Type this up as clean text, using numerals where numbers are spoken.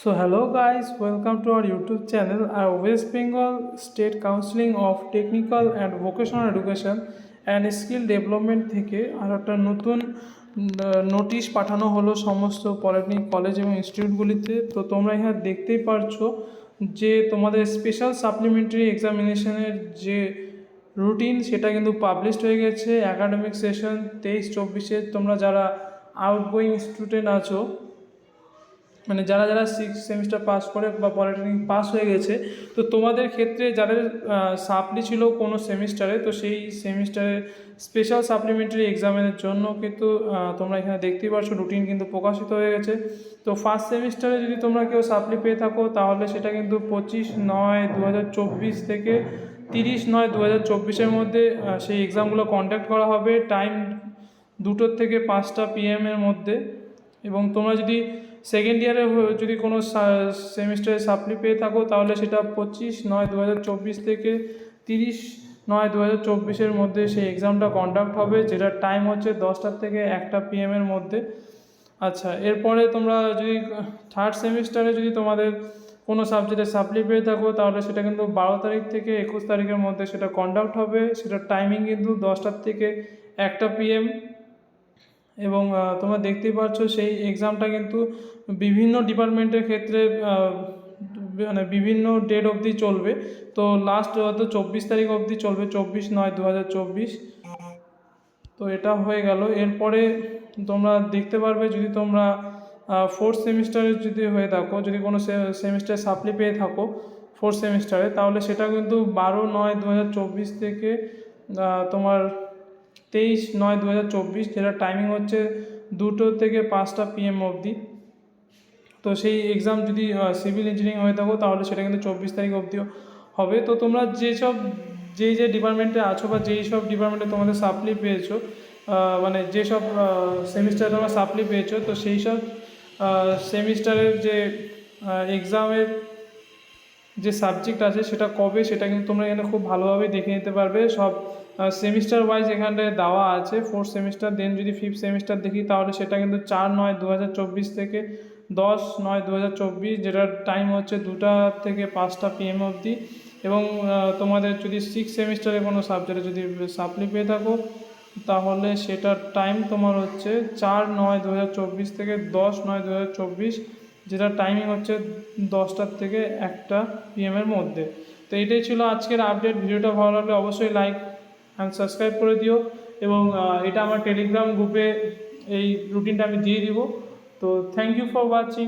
So hello guys, welcome to our YouTube channel. Our West Bengal State Council of Technical and Vocational Education and Skill Development থেকে আর একটা নতুন notice পাঠানো হলো সমস্ত polytechnic college এবং ইনস্টিটিউটগুলিতে। তো তোমরা এখানে দেখতেই পারছো যে তোমাদের স্পেশাল সাপ্লিমেন্টারি এক্সামিনেশনের যে রুটিন সেটা কিন্তু পাবলিশড হয়ে গেছে। অ্যাকাডেমিক সেশন 23-24 তোমরা যারা আউটগোয়িং স্টুডেন্ট আছো, মানে যারা যারা 6 সেমিস্টার পাস করে বা পলিটেকনিক পাস হয়ে গেছে, তো তোমাদের ক্ষেত্রে যাদের সাপ্লি ছিল কোনো সেমিস্টারে, তো সেই সেমিস্টারের স্পেশাল সাপ্লিমেন্টারি এক্সামের জন্য কিন্তু তোমরা এখানে দেখতেই পাচ্ছ রুটিন কিন্তু প্রকাশিত হয়ে গেছে। তো ফার্স্ট সেমিস্টারে যদি তোমরা কেউ সাপ্লি পেয়ে থাকো তাহলে সেটা কিন্তু 25/9/2024 থেকে 30/9/2024 মধ্যে সেই এক্সামগুলো কন্ডাক্ট করা হবে। টাইম 2টো থেকে 5টা PM মধ্যে। এবং তোমরা যদি সেকেন্ড ইয়ারে যদি কোনো সেমিস্টারে সাপ্লি পেয়ে থাকো তাহলে সেটা 25/9/2024 থেকে 30/9/2024 মধ্যে সেই এক্সামটা কন্ডাক্ট হবে, যেটার টাইম হচ্ছে 10টা থেকে 1টা PM মধ্যে। আচ্ছা, এরপরে তোমরা যদি থার্ড সেমিস্টারে যদি তোমাদের কোনো সাবজেক্টে সাপ্লি পেয়ে থাকো তাহলে সেটা কিন্তু 12 তারিখ থেকে 21 তারিখের মধ্যে সেটা কন্ডাক্ট হবে। সেটার টাইমিং কিন্তু 10টা থেকে 1টা PM। এবং তোমরা দেখতেই পাচ্ছ সেই এক্সামটা কিন্তু বিভিন্ন ডিপার্টমেন্টের ক্ষেত্রে মানে বিভিন্ন ডেট অবধি চলবে। তো লাস্ট হয়তো 24 তারিখ অবধি চলবে, 24/9/2024। তো এটা হয়ে গেল। এরপরে তোমরা দেখতে পারবে যদি তোমরা ফোর্থ সেমিস্টারে যদি হয়ে থাকো, যদি কোনো সেমিস্টারে সাপ্লি পেয়ে থাকো ফোর্থ সেমিস্টারে, তাহলে সেটা কিন্তু 12/9/2024 থেকে তোমার 23/9/2024, যেটা টাইমিং হচ্ছে 2টো থেকে 5টা PM অবধি। তো সেই এক্সাম যদি সিভিল ইঞ্জিনিয়ারিং হয়ে থাকো তাহলে সেটা কিন্তু 24 তারিখ অবধিও হবে। তো তোমরা যে ডিপার্টমেন্টে আছো বা যেই সব ডিপার্টমেন্টে তোমাদের সাপ্লি পেয়েছো, মানে যেসব সেমিস্টারে তোমরা সাপ্লি পেয়েছো, তো সেই সব সেমিস্টারের যে এক্সামের যে সাবজেক্ট আছে সেটা কবে, সেটা কিন্তু তোমরা এখানে খুব ভালোভাবে দেখে নিতে পারবে। সব সেমিস্টার ওয়াইজ এখানটায় দেওয়া আছে। ফোর্থ সেমিস্টার, দেন যদি ফিফথ সেমিস্টার দেখি তাহলে সেটা কিন্তু 4/9/2024 থেকে 10/9/2024, যেটার টাইম হচ্ছে 2টা থেকে 5টা PM অবধি। এবং তোমাদের যদি সিক্স সেমিস্টারে কোনো সাবজেক্টে যদি সাপ্লি পেয়ে থাকো তাহলে সেটার টাইম তোমার হচ্ছে 4/9/2024 থেকে 10/9/2024, যেটা টাইমিং হচ্ছে 10টা থেকে 1টা PM মধ্যে। তো এটাই ছিল আজকের আপডেট। ভিডিওটা ভালো লাগলে অবশ্যই লাইক অ্যান্ড সাবস্ক্রাইব করে দিও। এবং এটা আমার টেলিগ্রাম গ্রুপে এই রুটিনটা আমি দিয়ে দিব। তো থ্যাংক ইউ ফর ওয়াচিং।